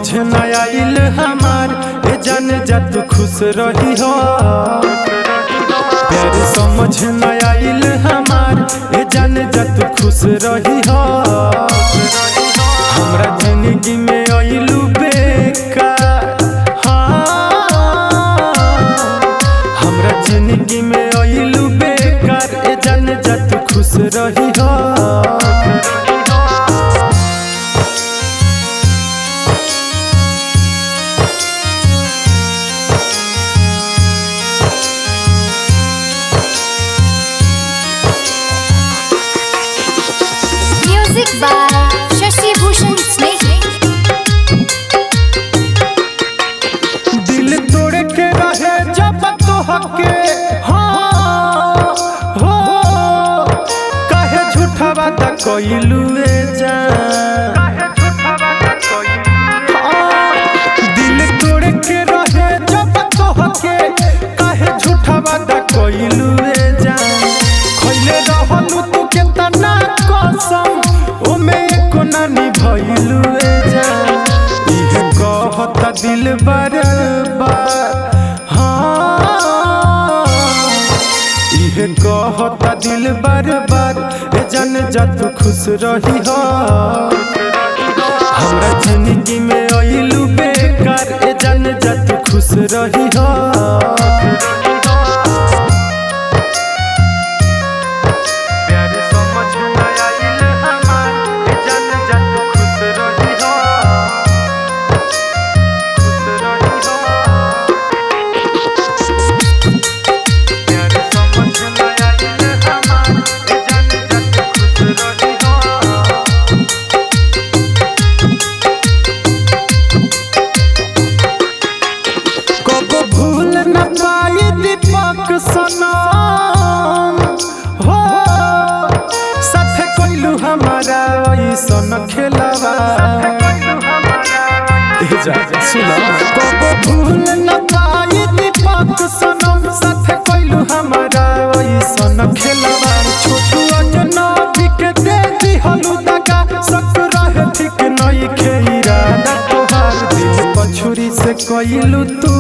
समझ न आइल हमार ए जान जा तू खुश रही हो। प्यार समझ न आइल हमार ए जान जा तू खुश रही हो। हमरा जिंदगी में आइलू बेकार, हाँ हमरा जिंदगी में आइलू बेकार ए जान जा तू खुश रही हो। Music by Shashi Bhushan Snake। दिल तोड़ के रहे जब तोहके, हाँ हो काहे झूठा वादा कइलू ए जान। दिल तोड़ के रहे जब तोहके काहे झूठा वादा कइलू ए जान। खइले रहलू तू केतना कसम ओमे एको ना निभइलू ए जान। इहे कहता दिल बार-बार, हाँ इहे कहता दिल बार-बार ए जान जा तू खुश रही हो। हमरा जिंदगी में आइलू बेकार ए जान जा तू खुश रही हो। दीपक सनम हो साथे कइलू हमारा ऐसन खेलवा। कबो भूल न पाई दीपक सनम साथे कइलू हमारा ऐसन खेलवा। छोटू अजनबी के दे दिहलू दगा सक रहे ठीक नहीं खेइरा तोहार। दिल पछुरी से कइलू तू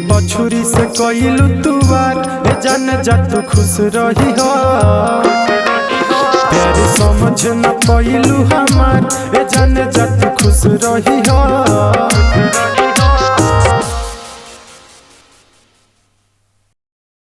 पछुरी से कइलू तू बार ए जान जा तू खुश रही हो। प्यार समझ न पाइलू हमार ए जान जा तू खुश रही हो।